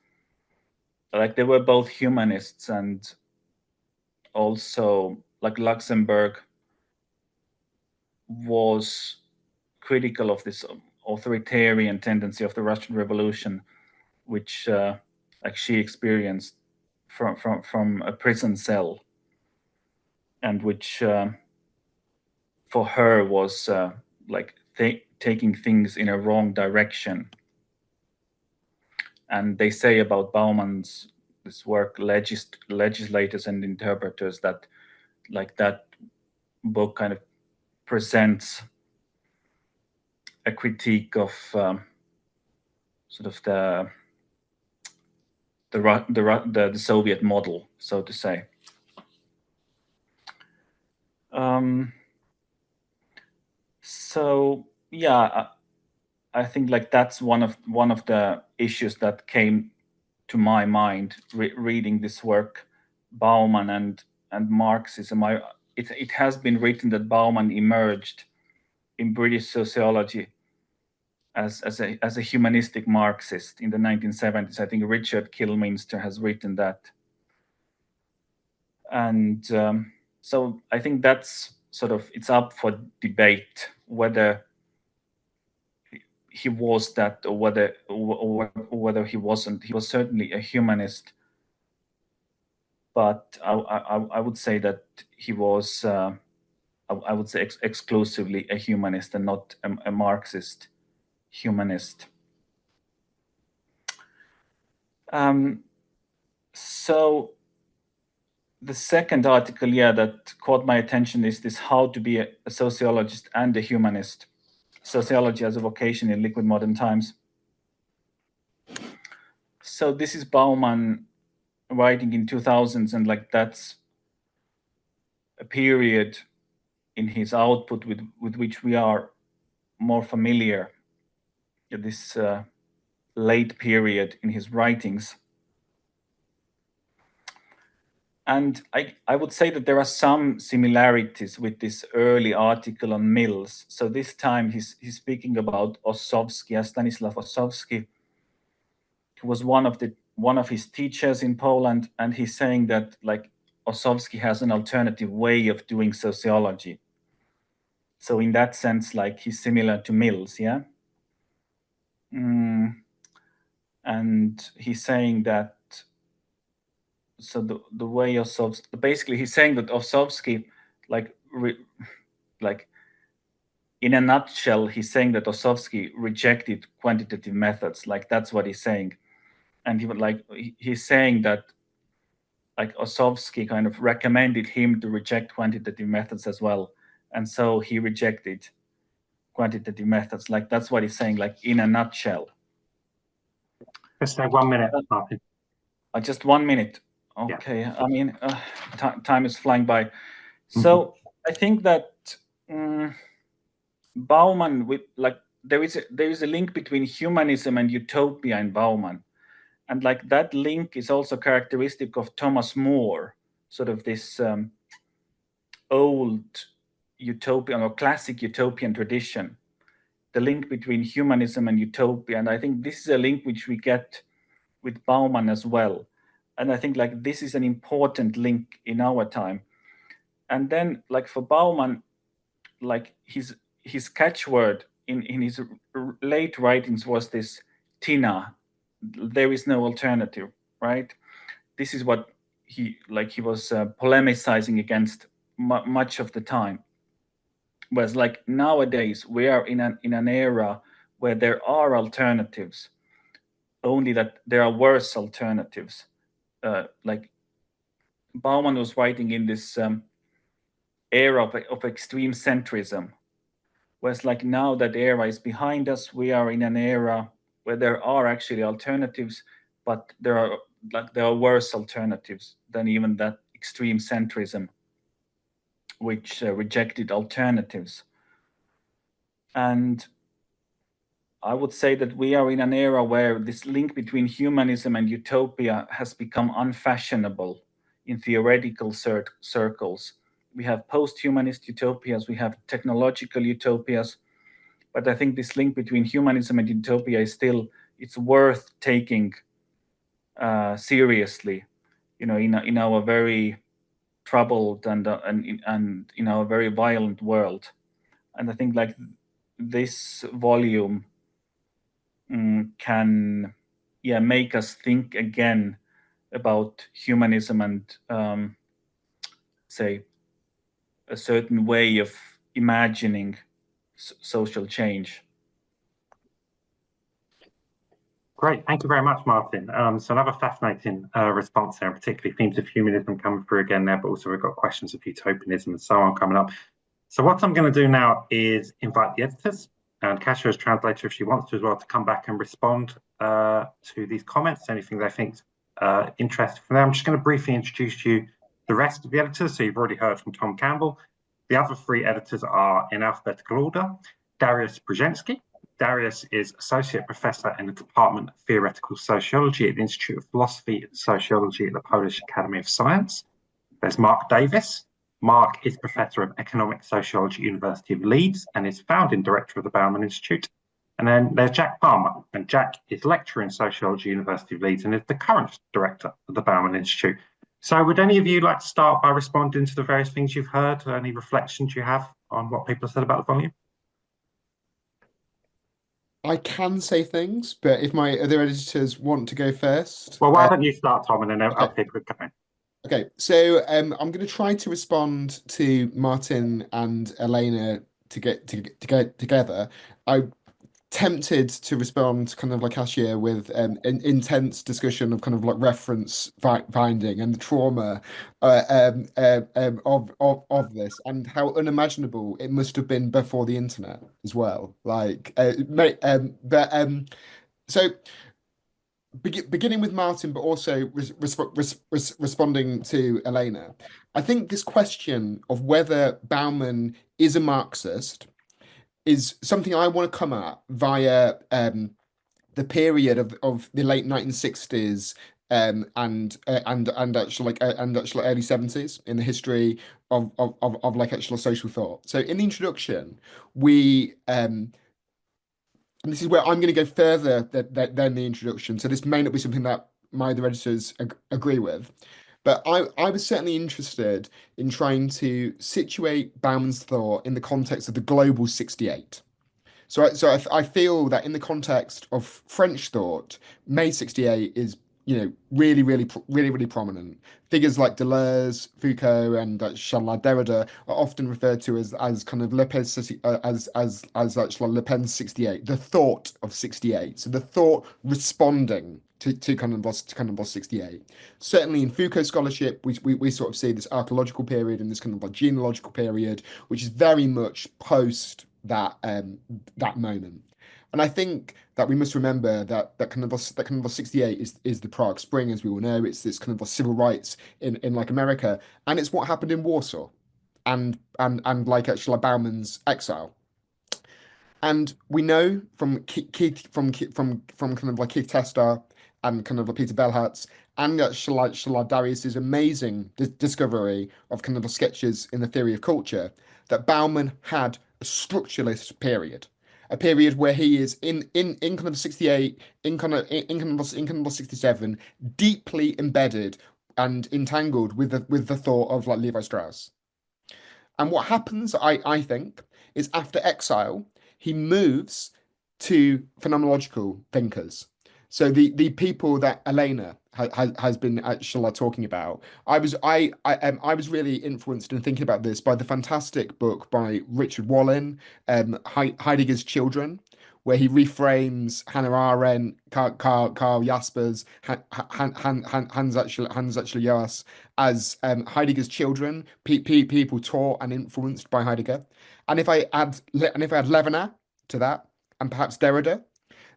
Speaker 5: Like they were both humanists, and also like Luxemburg was critical of this authoritarian tendency of the Russian Revolution, which like she experienced from a prison cell, and which for her was like taking things in a wrong direction. And they say about Bauman's this work, Legislators and Interpreters, that like that book kind of presents a critique of sort of the Soviet model, so to say. So yeah, I think like that's one of the issues that came to my mind reading this work, Bauman and Marxism. It has been written that Bauman emerged in British sociology as a humanistic Marxist in the 1970s. I think Richard Kilminster has written that, and so I think that's sort of, it's up for debate whether he was that or whether he wasn't. He was certainly a humanist, but I would say that he was I would say exclusively a humanist and not a Marxist humanist. So the second article, that caught my attention is this: How to be a sociologist and a humanist, sociology as a vocation in liquid modern times. So this is Bauman writing in 2000s, and like that's a period in his output with which we are more familiar, this late period in his writings. And I would say that there are some similarities with this early article on Mills. So this time he's speaking about Ossowski, Stanislav Ossowski, who was one of his teachers in Poland, and he's saying that like Ossowski has an alternative way of doing sociology. So in that sense, like he's similar to Mills, yeah? And he's saying that, so the way Ossowski, basically he's saying that Ossowski, like in a nutshell, he's saying that Ossowski rejected quantitative methods. Like that's what he's saying. And he's saying that like Ossowski kind of recommended him to reject quantitative methods as well. And so he rejected quantitative methods. Like that's what he's saying, like in a nutshell.
Speaker 1: Let's say 1 minute, Martin.
Speaker 5: Just 1 minute. Okay. Yeah. I mean, time is flying by. So I think that Bauman, with like there is a link between humanism and utopia in Bauman, and like that link is also characteristic of Thomas More, sort of this old utopian or classic utopian tradition. The link between humanism and utopia, and I think this is a link which we get with Bauman as well. And I think like this is an important link in our time. And then like for Bauman, like his catchword in his late writings was this Tina, there is no alternative, right? This is what he was polemicizing against much of the time. Whereas like nowadays we are in an era where there are alternatives, only that there are worse alternatives. Like Bauman was writing in this era of extreme centrism, whereas like now that era is behind us, we are in an era where there are actually alternatives, but there are worse alternatives than even that extreme centrism, which rejected alternatives. And I would say that we are in an era where this link between humanism and utopia has become unfashionable in theoretical circles. We have post-humanist utopias, we have technological utopias, but I think this link between humanism and utopia is still, it's worth taking seriously, you know, in our very troubled and in our very violent world. And I think like this volume can make us think again about humanism and say a certain way of imagining social change.
Speaker 1: Great, thank you very much, Martin. So another fascinating response there, particularly themes of humanism coming through again there, but also we've got questions of utopianism and so on coming up. So what I'm going to do now is invite the editors, and Kasia as translator, if she wants to as well, to come back and respond to these comments, anything they think interesting from them. I'm just going to briefly introduce you the rest of the editors. So you've already heard from Tom Campbell. The other three editors are in alphabetical order. Dariusz Brzezinski. Dariusz is Associate Professor in the Department of Theoretical Sociology at the Institute of Philosophy and Sociology at the Polish Academy of Science. There's Mark Davis. Mark is Professor of Economic Sociology at University of Leeds and is Founding Director of the Bauman Institute. And then there's Jack Palmer, and Jack is Lecturer in Sociology at University of Leeds and is the current Director of the Bauman Institute. So would any of you like to start by responding to the various things you've heard, or any reflections you have on what people have said about the volume?
Speaker 2: I can say things, but if my other editors want to go first.
Speaker 1: Well, why don't you start, Tom, and then other people could come in.
Speaker 2: Okay, so I'm going to try to respond to Martin and Elena to get together. I'm tempted to respond kind of like Kasia with an intense discussion of kind of like reference finding and the trauma of this, and how unimaginable it must have been before the internet as well. Like, so. Beginning with Martin, but also responding to Elena, I think this question of whether Bauman is a Marxist is something I want to come at via the period of the late 1960s and actually early 70s in the history of like actual social thought. So in the introduction, we and this is where I'm going to go further than the introduction. So this may not be something that my other editors agree with. But I was certainly interested in trying to situate Bauman's thought in the context of the global 68. So I feel that in the context of French thought, May 68 is, you know, really prominent. Figures like Deleuze, Foucault, and Charles Derrida are often referred to as kind of Le Pen's actually Le Pen's 68, the thought of 68. So the thought responding to kind of 68. Certainly in Foucault scholarship, we sort of see this archaeological period and this kind of like genealogical period, which is very much post that moment. And I think that we must remember that kind of 68 is the Prague Spring, as we all know. It's this kind of civil rights in like America, and it's what happened in Warsaw, and like actually Bauman's exile. And we know from Keith from kind of like Keith Tester and kind of like Peter Bellhartz and Shalad Darius's amazing discovery of kind of sketches in the theory of culture that Bauman had a structuralist period, a period where he is in kind of 68, in kind of 67, deeply embedded and entangled with the thought of like Levi Strauss. And what happens, I think, is after exile, he moves to phenomenological thinkers. So the people that Elena has been actually talking about, I was really influenced in thinking about this by the fantastic book by Richard Wallin, Heidegger's Children, where he reframes Hannah Arendt, Karl Jaspers, Hans actually Joas as Heidegger's children, people taught and influenced by Heidegger. And if I add Levinas to that, and perhaps Derrida,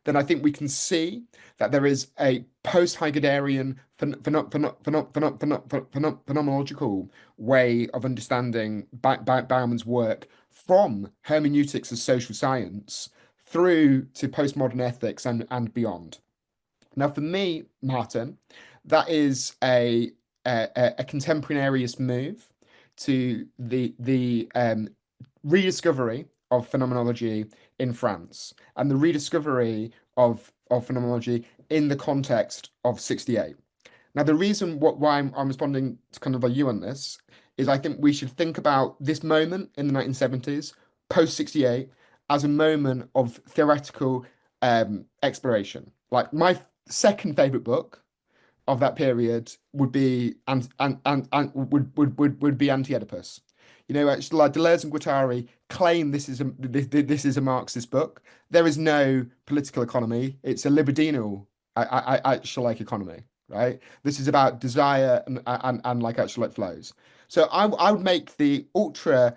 Speaker 2: then I think we can see that there is a post-Heideggerian phenomenological way of understanding Bauman's work from hermeneutics as social science through to postmodern ethics and beyond. Now, for me, Martin, that is a contemporaneous move to the rediscovery of phenomenology in France and the rediscovery of phenomenology in the context of 68. Now, the reason why I'm responding to kind of like you on this is I think we should think about this moment in the 1970s, post 68, as a moment of theoretical exploration. Like my second favorite book of that period would be would be Anti-Oedipus. You know, actually, like Deleuze and Guattari claim this is a Marxist book. There is no political economy. It's a libidinal actual like economy, right? This is about desire and like actual like flows. So I would make the ultra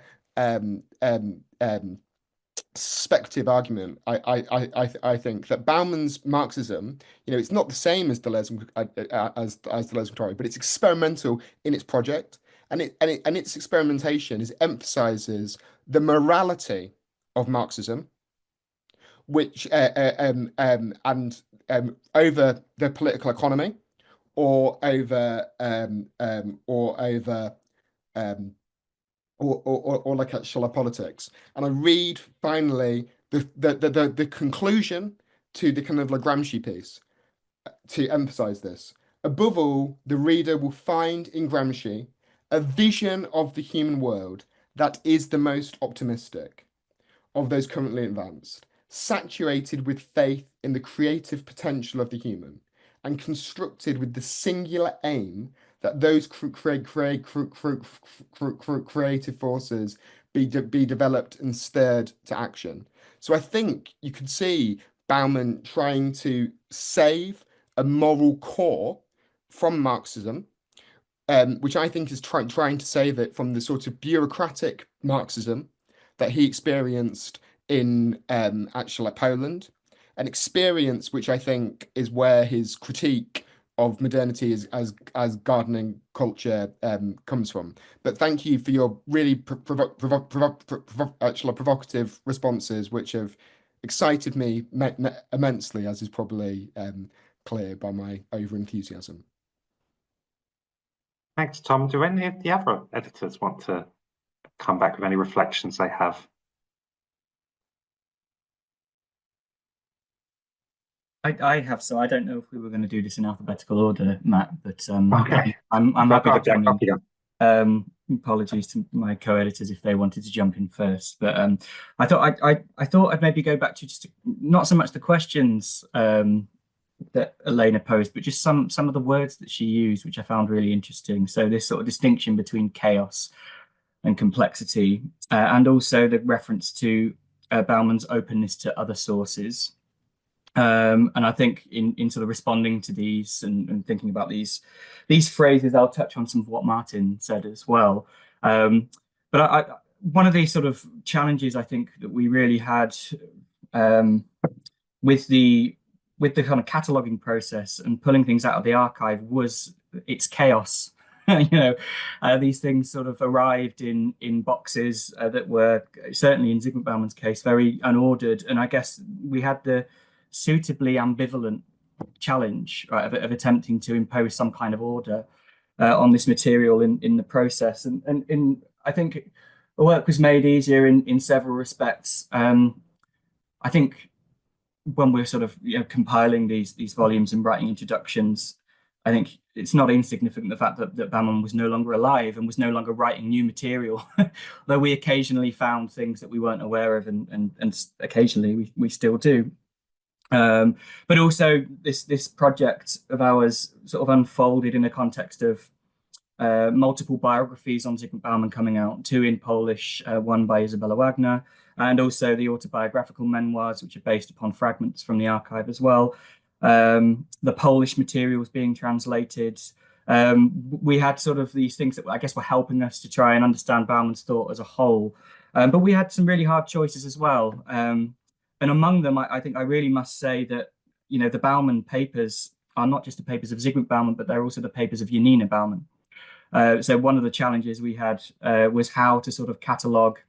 Speaker 2: speculative argument. I think that Bauman's Marxism, you know, it's not the same as Deleuze as Deleuze and Guattari, but it's experimental in its project. And its experimentation emphasizes the morality of Marxism, which over the political economy, or over like actual politics. And I read finally the conclusion to the kind of like Gramsci piece to emphasize this. Above all, the reader will find in Gramsci a vision of the human world that is the most optimistic of those currently advanced, saturated with faith in the creative potential of the human, and constructed with the singular aim that those creative forces be developed and stirred to action. So I think you could see Bauman trying to save a moral core from Marxism, which I think is trying to save it from the sort of bureaucratic Marxism that he experienced in actually Poland, an experience which I think is where his critique of modernity as gardening culture comes from. But thank you for your really provocative responses, which have excited me immensely, as is probably clear by my over-enthusiasm.
Speaker 1: Thanks, Tom. Do any of the other editors want to come back with any reflections they have?
Speaker 6: I have, so I don't know if we were going to do this in alphabetical order, Matt, but
Speaker 1: Okay.
Speaker 6: I'm happy to come in.
Speaker 1: Copy that.
Speaker 6: Apologies to my co-editors if they wanted to jump in first, but I thought I'd maybe go back to just not so much the questions that Elena posed, but just some of the words that she used, which I found really interesting. So this sort of distinction between chaos and complexity, and also the reference to Bauman's openness to other sources. And I think in sort of responding to these and thinking about these phrases, I'll touch on some of what Martin said as well. But one of these sort of challenges I think that we really had with the kind of cataloging process and pulling things out of the archive was its chaos. These things sort of arrived in boxes that were, certainly in Zygmunt Bauman's case, very unordered. And I guess we had the suitably ambivalent challenge, right, of attempting to impose some kind of order on this material in the process. And I think the work was made easier in several respects. I think when we're sort of compiling these volumes and writing introductions, I think it's not insignificant the fact that Bauman was no longer alive and was no longer writing new material, though we occasionally found things that we weren't aware of, and occasionally we still do. But also this project of ours sort of unfolded in a context of multiple biographies on Zygmunt Bauman coming out, 2 in Polish, 1 by Isabella Wagner, and also the autobiographical memoirs, which are based upon fragments from the archive as well. The Polish material was being translated. We had sort of these things that I guess were helping us to try and understand Bauman's thought as a whole. But we had some really hard choices as well. And among them, I think I really must say that, the Bauman papers are not just the papers of Zygmunt Bauman, but they're also the papers of Janina Bauman. So one of the challenges we had was how to sort of catalogue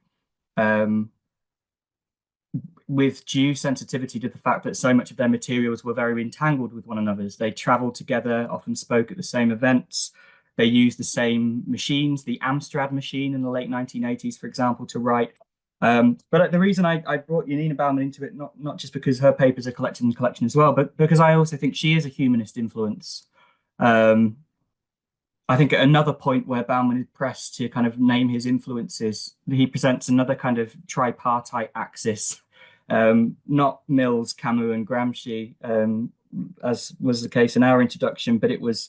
Speaker 6: with due sensitivity to the fact that so much of their materials were very entangled with one another. They traveled together, often spoke at the same events. They used the same machines, the Amstrad machine in the late 1980s, for example, to write. But the reason I brought Janina Bauman into it, not just because her papers are collected in the collection as well, but because I also think she is a humanist influence. I think at another point where Bauman is pressed to kind of name his influences, he presents another kind of tripartite axis. Not Mills, Camus, and Gramsci, as was the case in our introduction, but it was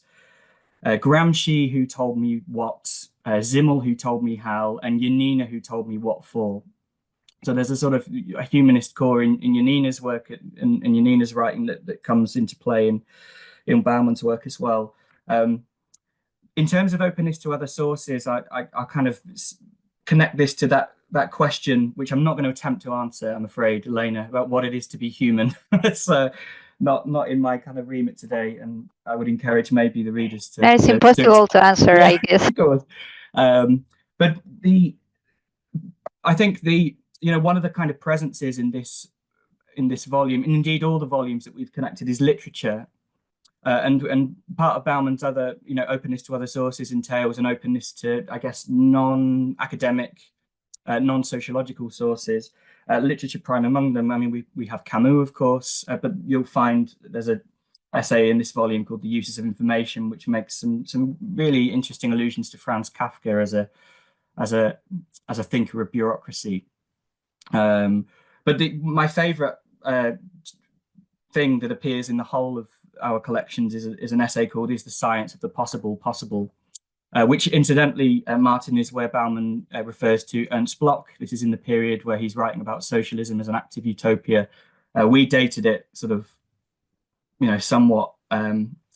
Speaker 6: Gramsci who told me what, Zimmel who told me how, and Janina who told me what for. So there's a sort of a humanist core in Janina's work and Janina's writing that comes into play in Bauman's work as well. In terms of openness to other sources, I kind of connect this to that question, which I'm not going to attempt to answer, I'm afraid, Elena, about what it is to be human. It's not in my kind of remit today, and I would encourage maybe the readers to.
Speaker 4: It's impossible to answer, yeah, I guess.
Speaker 6: But I think one of the kind of presences in this volume, and indeed all the volumes that we've connected, is literature. And part of Bauman's other, openness to other sources entails an openness to, I guess, non-academic, non-sociological sources, literature prime among them. I mean, we have Camus, of course, but you'll find there's an essay in this volume called The Uses of Information, which makes some really interesting allusions to Franz Kafka as a thinker of bureaucracy. But my favorite thing that appears in the whole of our collections is an essay called Is the Science of the Possible Possible? Which incidentally, Martin, is where Bauman refers to Ernst Bloch. This is in the period where he's writing about socialism as an active utopia. We dated it sort of, somewhat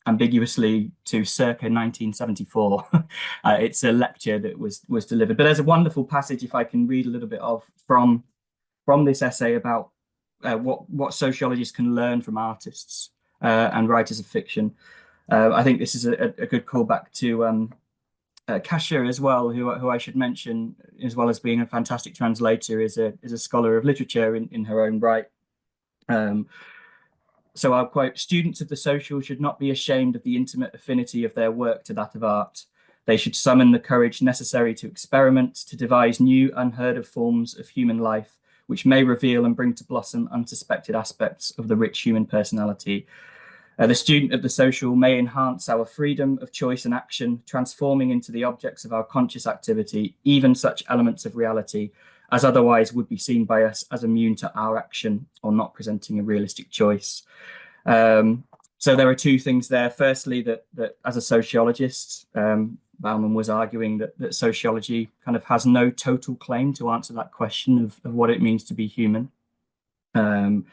Speaker 6: ambiguously to circa 1974. It's a lecture that was delivered. But there's a wonderful passage, if I can read a little bit of, from this essay about what sociologists can learn from artists and writers of fiction. I think this is a good callback to Kasia as well, who I should mention, as well as being a fantastic translator, is a scholar of literature in her own right. So I'll quote, "Students of the social should not be ashamed of the intimate affinity of their work to that of art. They should summon the courage necessary to experiment, to devise new, unheard of forms of human life, which may reveal and bring to blossom unsuspected aspects of the rich human personality. The student of the social may enhance our freedom of choice and action, transforming into the objects of our conscious activity even such elements of reality as otherwise would be seen by us as immune to our action or not presenting a realistic choice. So there are two things there. Firstly, that as a sociologist, Bauman was arguing that sociology kind of has no total claim to answer that question of what it means to be human, and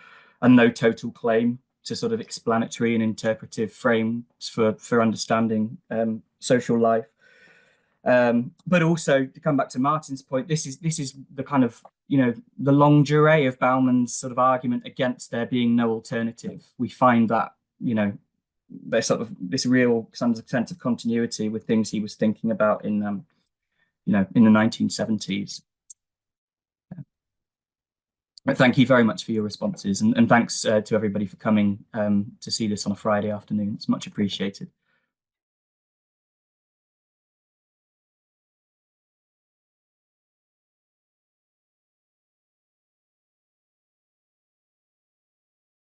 Speaker 6: no total claim to sort of explanatory and interpretive frames for understanding social life. But also, to come back to Martin's point, this is the kind of, the longue durée of Bauman's sort of argument against there being no alternative. We find that, there's sort of this real sense of continuity with things he was thinking about in in the 1970s. But thank you very much for your responses, and thanks to everybody for coming to see this on a Friday afternoon. It's much appreciated.